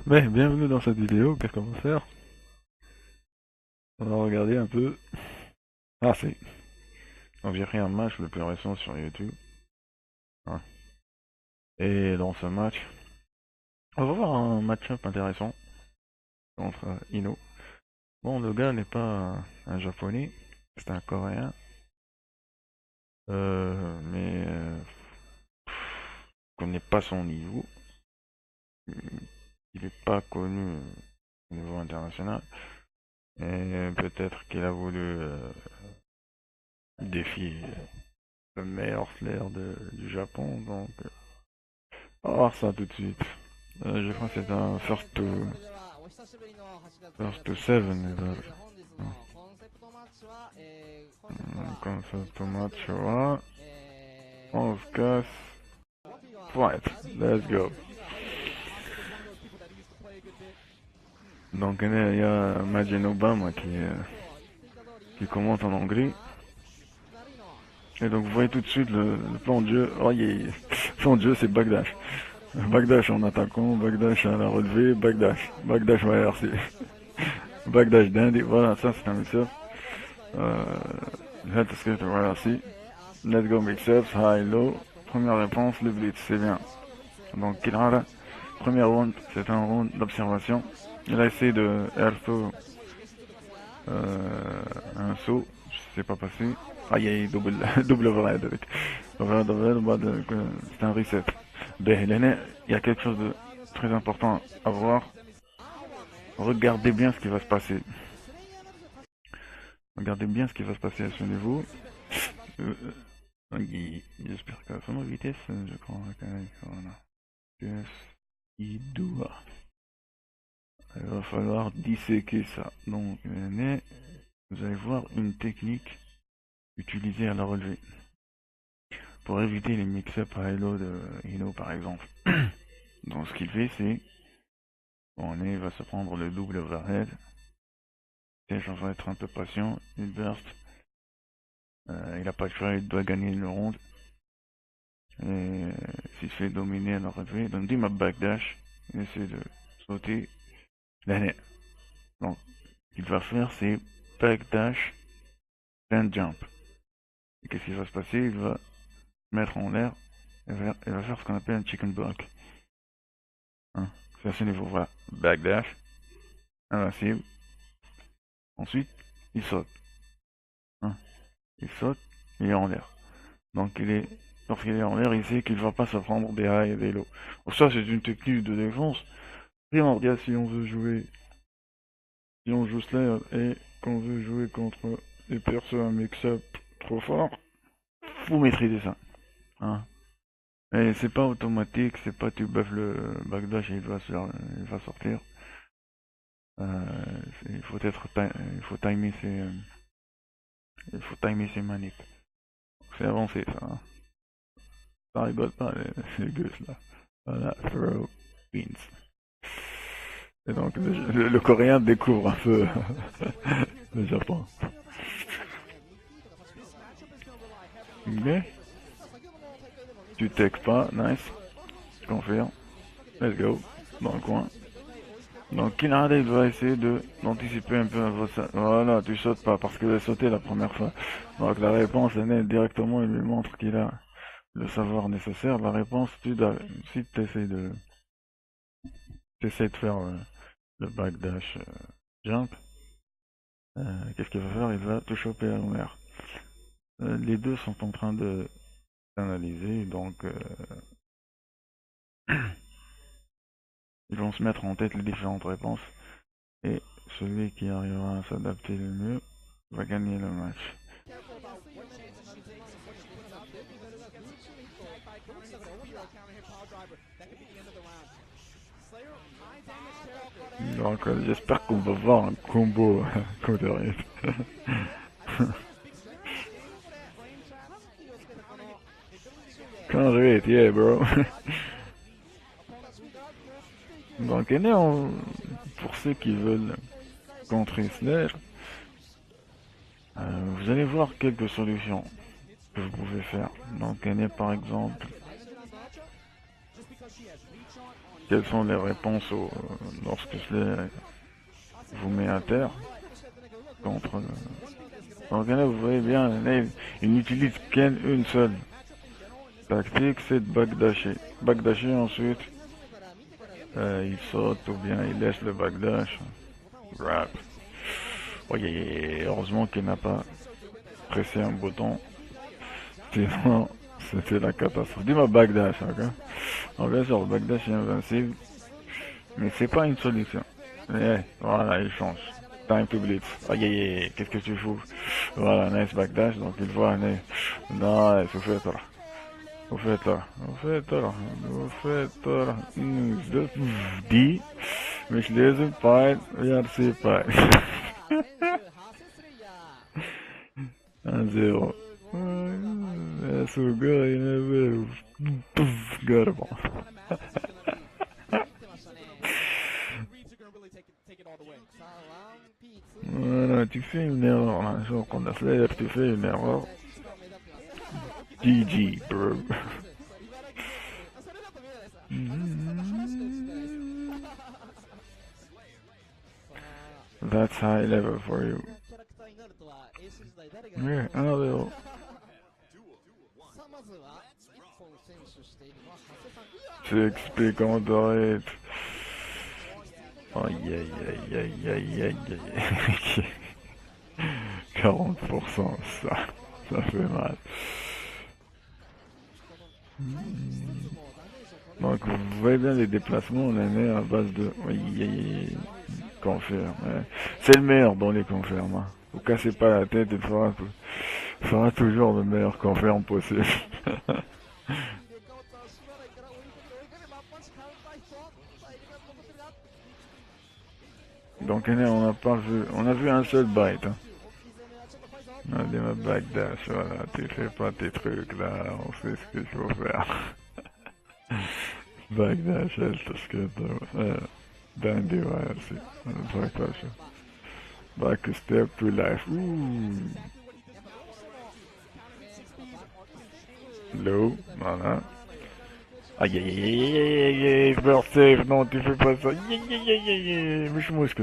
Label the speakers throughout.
Speaker 1: Mais bienvenue dans cette vidéo, qu'est-ce qu'on va faire? On va regarder un peu. Ah c'est. On dirait un match le plus récent sur YouTube. Hein. Et dans ce match, on va voir un match-up intéressant contre Ino. Bon, le gars n'est pas un japonais, c'est un coréen. Mais je connais pas son niveau. Il est pas connu au niveau international. Et peut-être qu'il a voulu défier le meilleur slayer du Japon, donc on va voir ça tout de suite. Je crois que c'est un first to seven level. Concept match là. On se casse. Fight. Let's go. Donc il y a Majin Obama qui commente en anglais. Et donc vous voyez tout de suite le plan de jeu. Oh, le plan de jeu c'est backdash. Backdash en attaquant, backdash à la relevée, backdash. Backdash YRC. Backdash d'Inde. Voilà, ça c'est un mix-up. Head skate YRC. Let's go mix-up, high, low. Première réponse, le blitz, c'est bien. Donc Kilrara, premier round, c'est un round d'observation. Il a essayé de airthrow un saut, c'est pas passé. Ah, il y a double, double overhead avec. Overhead, c'est un reset. Ben, il y a quelque chose de très important à voir. Regardez bien ce qui va se passer. Regardez bien ce qui va se passer à ce niveau. J'espère qu'à son vitesse, je crois. Voilà. Il doit. Il va falloir disséquer ça. Donc, vous allez voir une technique utilisée à la relevée. Pour éviter les mix-up à Hello de Hino par exemple. Donc ce qu'il fait c'est, il va se prendre le double overhead. Et j'en vais être un peu patient. Il burst. Il a pas de choix, il doit gagner le round. Et s'il se fait dominer à la relevée, donc dit ma backdash, il essaie de sauter. Donc ce qu'il va faire c'est backdash, then jump. Et qu'est-ce qui va se passer? Il va mettre en l'air et va faire ce qu'on appelle un chicken block. Hein, c'est à ce niveau, voilà. Backdash, invincible. Ensuite, il saute. Hein, il saute, il est en l'air. Donc lorsqu'il est en l'air, il sait qu'il ne va pas se prendre des high et des low. Donc ça, c'est une technique de défense primordiale si on veut jouer, si on joue Slayer et qu'on veut jouer contre des personnes à mix-up trop fort, faut maîtriser ça. Hein. Et c'est pas automatique, c'est pas tu buffes le backdash et il va sortir. Il faut timer ses manips. C'est avancé ça. Hein. Ça rigole pas les gus là. Voilà, throw beans. Et donc le coréen découvre un peu le Japon. Mais tu take pas, nice. Je confirme. Let's go. Dans le coin. Donc Kinrade il va essayer d'anticiper un peu voilà, tu sautes pas parce qu'il a sauté la première fois. Donc la réponse est directement, il lui montre qu'il a le savoir nécessaire. La réponse, si tu essaies de faire le backdash jump, qu'est-ce qu'il va faire? Il va te choper à l'envers. Les deux sont en train de d'analyser, donc ils vont se mettre en tête les différentes réponses et celui qui arrivera à s'adapter le mieux va gagner le match. Donc j'espère qu'on va voir un combo counter hit. Counter hit, yeah bro. Donc pour ceux qui veulent contrer Slayer, vous allez voir quelques solutions que vous pouvez faire. Donc par exemple, quelles sont les réponses lorsque je vous mets à terre contre. Donc là, vous voyez bien, là, il n'utilise qu'une seule tactique, c'est de backdasher. Backdasher ensuite, il saute ou bien il laisse le backdash. Grab. Oui, heureusement qu'il n'a pas pressé un bouton, sinon c'était la catastrophe. Dis-moi backdash, ok? Donc bien sûr, le backdash est invincible, mais c'est pas une solution. Eh, voilà, il change. Time to blitz. Aïe aïe aïe, qu'est-ce que tu fous? Voilà, nice backdash, donc il voit, nice, vous faites là. Vous faites là, vous faites là, vous faites là. Das die, mich lesen Pein, ja, c'est pas. 1-0.すごいね、ガルボン。Voilà, tu fais une erreur, là. Genre qu'on a fait, tu fais une erreur. GG, bro. That's high level for you. Yeah, 1-0. Tu expliques en doré. Aïe aïe aïe aïe aïe aïe aïe. 40%, ça fait mal. Donc vous voyez bien les déplacements, on est né à base de confirme. C'est le meilleur dans les confirmes. Hein. Vous cassez pas la tête, il fera toujours le meilleur confirme possible. Donc on n'a pas vu, on a vu un seul bite. Hein. On a dit ma backdash, voilà, tu fais pas tes trucs là, on sait ce qu'il faut faire. Backdash, parce que dandy, ouais, c'est backdash. Back step to life. Ouh. Low, voilà. Aïe aïe aïe aïe aïe aïe, first save, non tu fais pas ça. Aïe aïe aïe aïe aïe, mais je pense que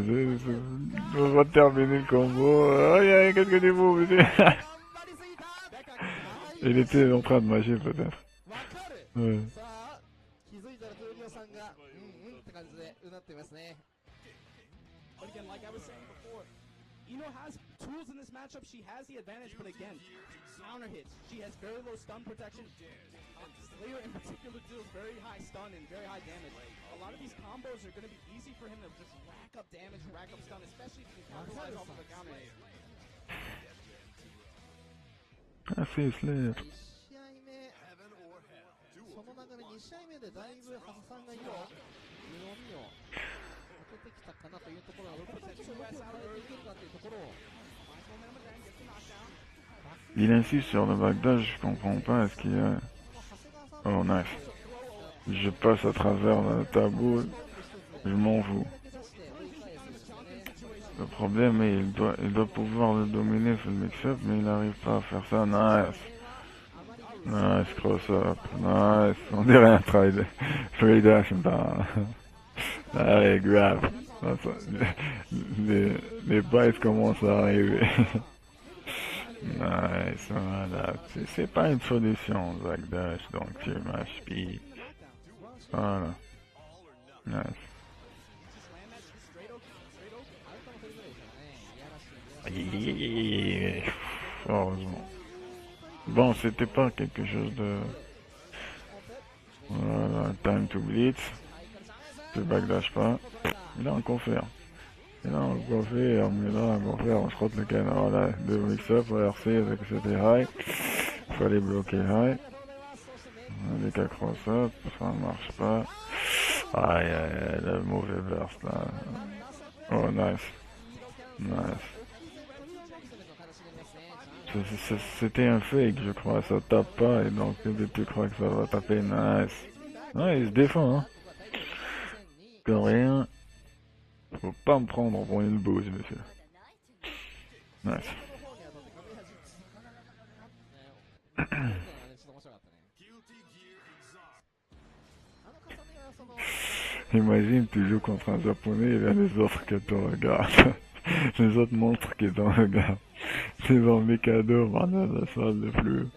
Speaker 1: on va terminer le combo. Aïe aïe, qu'est-ce que tu fous, monsieur? Il était en train de manger peut-être. Ouais.
Speaker 2: Ino has tools in this matchup. She has the advantage, but again, counter hits. She has very low stun protection. Slayer in particular deals very high stun and very high damage. A lot of these combos are going to be easy for him to just rack up damage, rack up stun, especially if he can capitalize off of the counter hit.
Speaker 1: Ah, c'est Slayer.
Speaker 3: その中で2試合目でだいぶハサさんが色を当ててきたかなというところはどこでちょっと動きを変えていけるかというところを
Speaker 1: Il insiste sur le backdash, je comprends pas, est-ce qu'il y a... Oh nice. Je passe à travers le tabou, je m'en fous. Le problème est il doit pouvoir le dominer sur le mix-up, mais il n'arrive pas à faire ça. Nice. Nice cross-up. Nice. On dirait un free dash. Allez, grab. Les bites commencent à arriver. Nice, voilà. C'est pas une solution, Zack Dash, donc tu m'as Voilà. Nice. Heureusement. Bon, c'était pas quelque chose de... Voilà, time to blitz. Tu backdash pas. Il a un confère. Il a un confère, je crois que le canard, voilà, de mix-up, RC, avec c'était high. Il fallait bloquer high. Avec un cross-up, ça marche pas. Aïe, aïe, le mauvais burst là. Oh, nice. Nice. C'était un fake, je crois, ça tape pas, et donc tu crois que ça va taper, nice. Ouais, il se défend, hein. Coréen, faut pas me prendre pour une bouse, monsieur. Nice. Imagine, tu joues contre un japonais, il y a les autres qui te regardent. Les autres monstres qui te regardent. C'est dans Mikado, voilà, la salle le plus,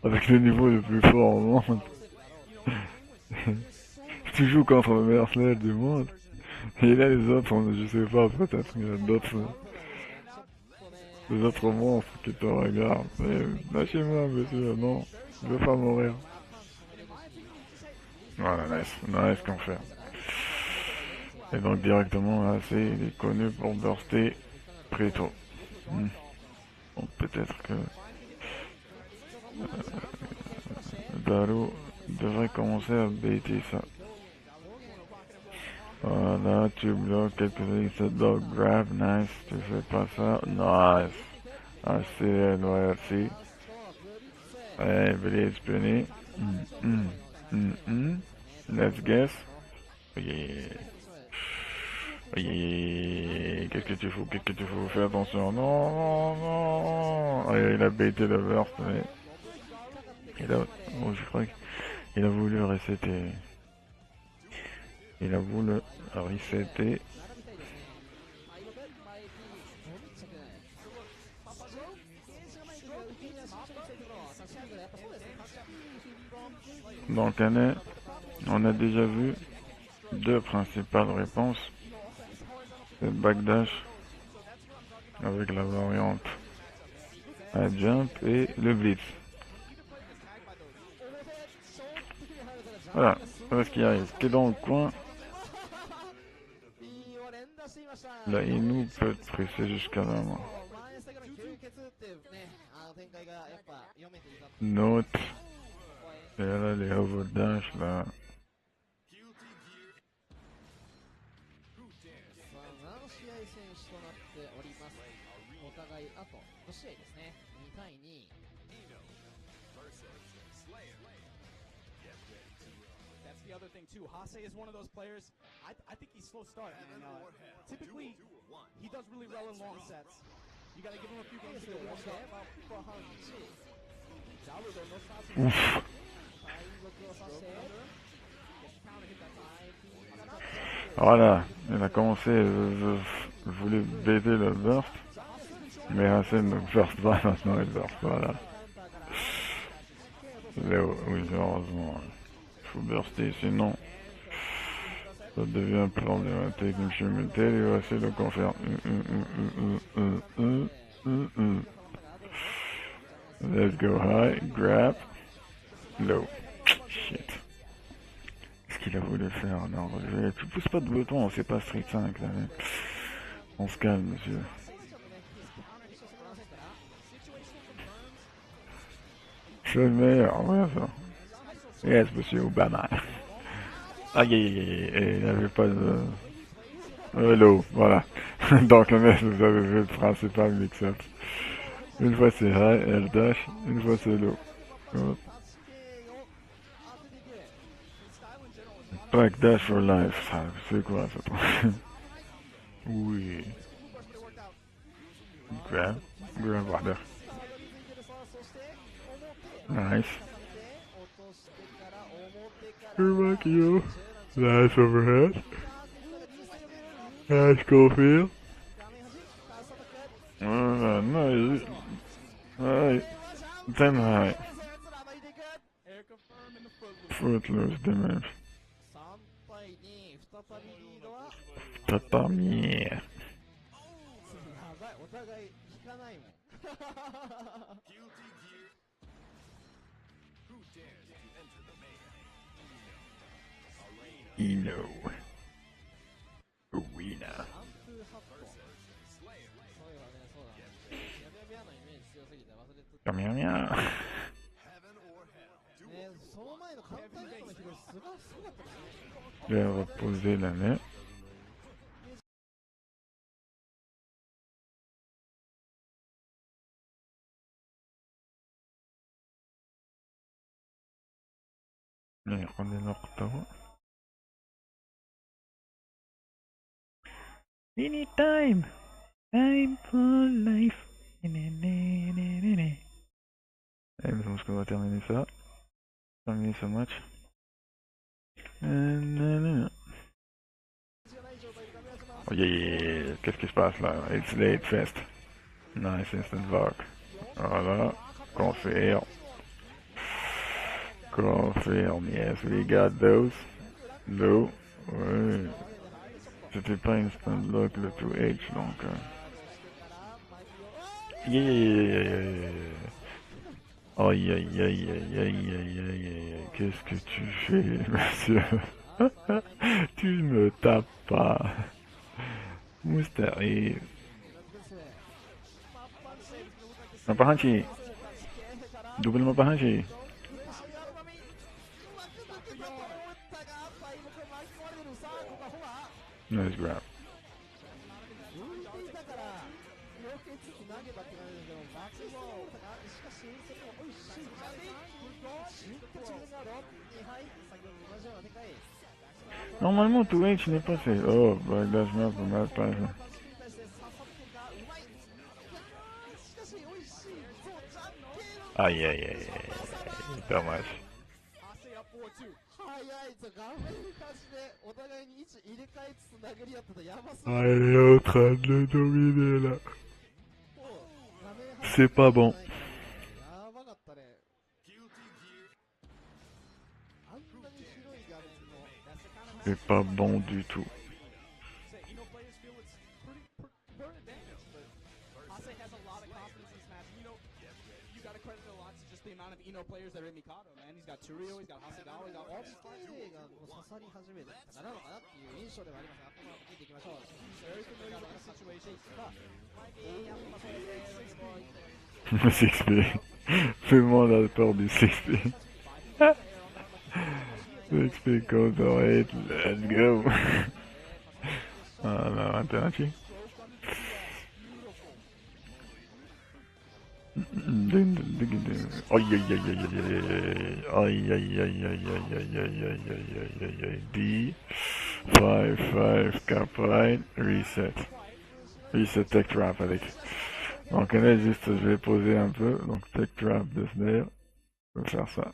Speaker 1: avec le niveau le plus fort au monde. Tu joues contre le meilleur slash du monde. Et il y a les autres, je sais pas, peut-être il y a d'autres, les autres monstres qui te regardent. Lâchez-moi, monsieur, non, je veux pas mourir. Voilà, nice, nice qu'on fait. Et donc directement là, il est connu pour burster Preto. Donc peut-être que Daru devrait commencer à baiter ça. Voilà, tu bloques quelques dog grab, nice, tu fais pas ça, nice. RC, ouais, Blitz Penny. Let's guess. Yeah. Yeah. Qu'est-ce que tu fous, qu'est-ce que tu fous, fais attention, non, non, non. Ouais, il a baité le burst, mais il a, oh, je crois qu'il a voulu resetter. Il a voulu resetter. Donc on a déjà vu deux principales réponses. Le backdash avec la variante à jump et le blitz. Voilà, voilà ce qui arrive. Qui est dans le coin. Là, il nous peut presser jusqu'à la main. Note. Et là, les overdash, là.
Speaker 2: That's the other thing too. Hase is one of those players. I think he's slow start, man. Typically, he does really well in long sets. You gotta give him a few games to warm up.
Speaker 1: Ouf. Voilà, il a commencé, je voulais baiser le burst, mais Hassan ne burst pas maintenant, il burst, voilà. Léo, oui, heureusement, il faut burster, sinon ça devient problématique. Monsieur Mutel, il va essayer de le confirmer. Let's go high, grab, low. Shit. Qu'est-ce qu'il a voulu faire? Non, tu pousses pas de bouton, c'est pas Street 5 là. On se calme, monsieur. C'est le meilleur, ouais ça. Yes, monsieur Obama. Aïe aïe aïe, il n'avait pas de... Hello, voilà. Donc vous avez vu le principal mix-up. Une fois c'est high, L dash, une fois c'est low. Back dash for life, ça, c'est quoi ça? Oui. Grab, grab water. Nice. Makio. Nice overhead. Nice Schofield. Nice. Alright. 10 high. Footloose damage. Tatami. Ino. Arena. Je vais reposer la main. Allez, on est l'octobre. Anytime! Time for life! Et je pense qu'on va terminer ça. Terminer ce match. Oh, qu'est-ce qui se passe là? It's late fest. Nice instant lock. Voilà. Confirme. Confirme. Yes, we got those. Low. Ouais. C'était pas instant lock le 2H donc. Aïe aïe aïe aïe aïe aïe aïe aïe. Qu'est-ce que tu fais, monsieur? Tu me tapes pas. Moustari. Mapahachi. Double Mapahachi. Nice grab. ノーマルモート H n'est pas fait. Oh, backdash map, mal pas. Aïe aïe aïe aïe. Dommage. Ah, elle est en train de le dominer là. C'est pas bon. C'est pas bon du tout.
Speaker 2: Players that are in Mikado, man. He's got Turio, he's got Hasegawa, he's got all these players. Very familiar with the situation.
Speaker 1: 6P. Fais-moi la peur du 6P. 6P goes away, let's go. Voilà, Antenachi. Aïe aïe aïe aïe aïe aïe aïe aïe aïe aïe aïe aïe aïe aïe D 5 cap line reset tech trap avec. Donc là juste je vais poser un peu, donc tech trap de snare, je vais faire ça.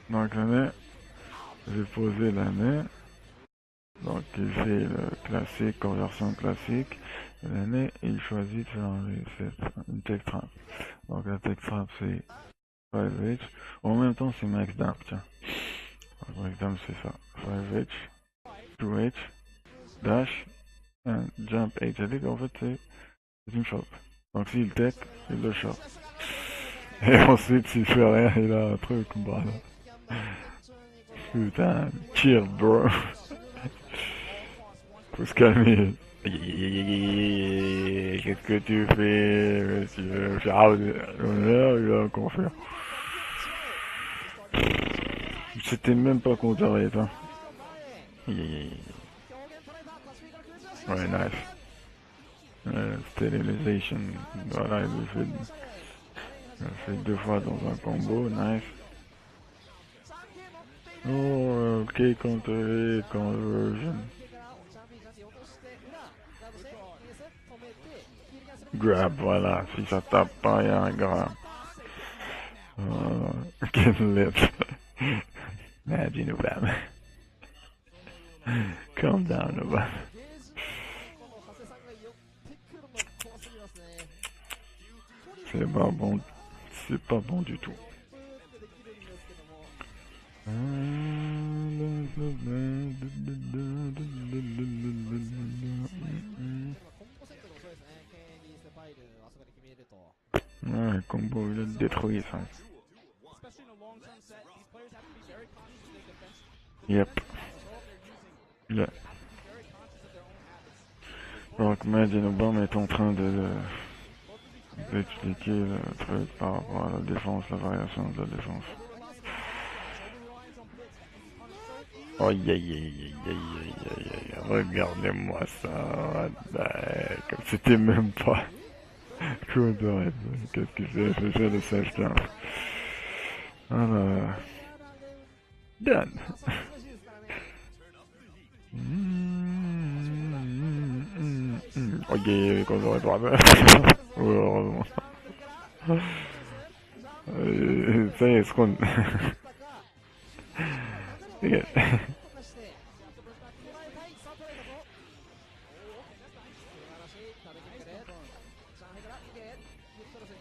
Speaker 1: Donc là j'ai posé l'année, donc il fait le classique, conversion classique, l'année il choisit de faire une tech trap. Donc la tech trap c'est 5H, en même temps c'est max dump, tiens. Donc, max dump c'est ça, 5H, 2H, dash, and jump H, avec en fait c'est une shop. Donc s'il tech, il le shop. Et ensuite s'il fait rien, il a un truc, bah là. Putain, chill bro. Faut se calmer. Qu'est-ce que tu fais, monsieur? L'honneur, il va encore faire. C'était même pas qu'on t'arrête, hein. Ouais, nice. Sterilization. Voilà, il le fait 2 fois dans un combo, nice. Oh, ok, conversion. Grab, voilà, si ça tape pas, il y a un grab. Get lit. Imagine Obama. Calm down, Obama. C'est pas bon du tout. Ouais, combo, il a détruit ça. Yep. Yeah. Donc, Imagine Obama est en train d'expliquer le truc par rapport à la défense, la variation de la défense. Aïe aïe aïe aïe aïe aïe aïe, regardez-moi ça, comme c'était même pas. Quoi d'arrêt, qu'est-ce qu'il fait? Je fais le self-jump. Voilà. Done. Ok, qu'on aurait pas. Heureusement. Ça y est、スコン。いや、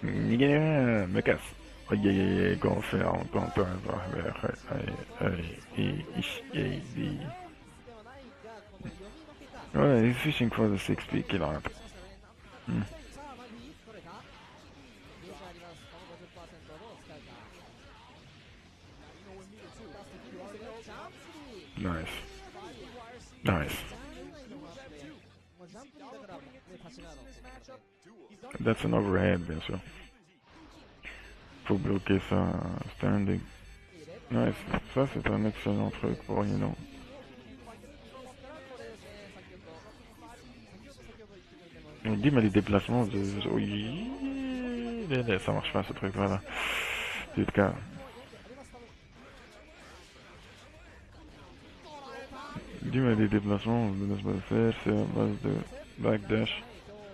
Speaker 1: 逃げねー、メカス。いやいやいや、ゴンフェアン、ゴンフェアン、はい、いし、い、Ouais, he's fishing for the 6P kill out. Hmm. Nice. Nice. That's an overhead, bien sûr. Faut bloquer ça, standing. Nice. Ça, c'est un excellent truc pour Yino. Dim a des déplacements de... Oui. Ça marche pas, ce truc, voilà. C'est le cas. Dim a des déplacements de ne pas faire, c'est à base de backdash,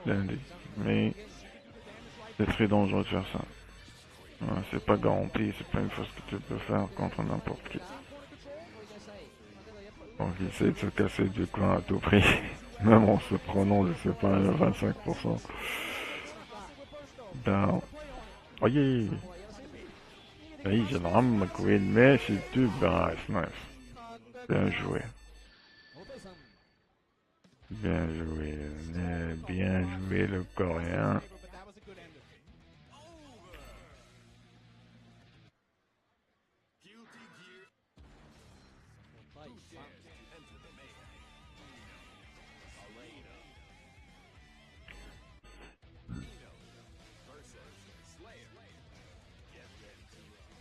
Speaker 1: landing. Mais c'est très dangereux de faire ça. Ouais, c'est pas garanti, c'est pas une chose que tu peux faire contre n'importe qui. Donc il essaie de se casser du coin à tout prix, même en se prenant, je sais pas, 25%. Down. Oh yeah! Hey, j'ai l'âme McQueen, mais c'est du nice, nice. Bien joué. Bien joué, bien joué le coréen.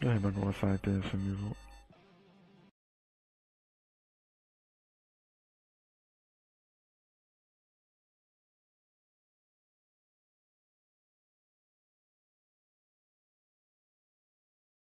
Speaker 1: Et donc on va s'arrêter à ce niveau.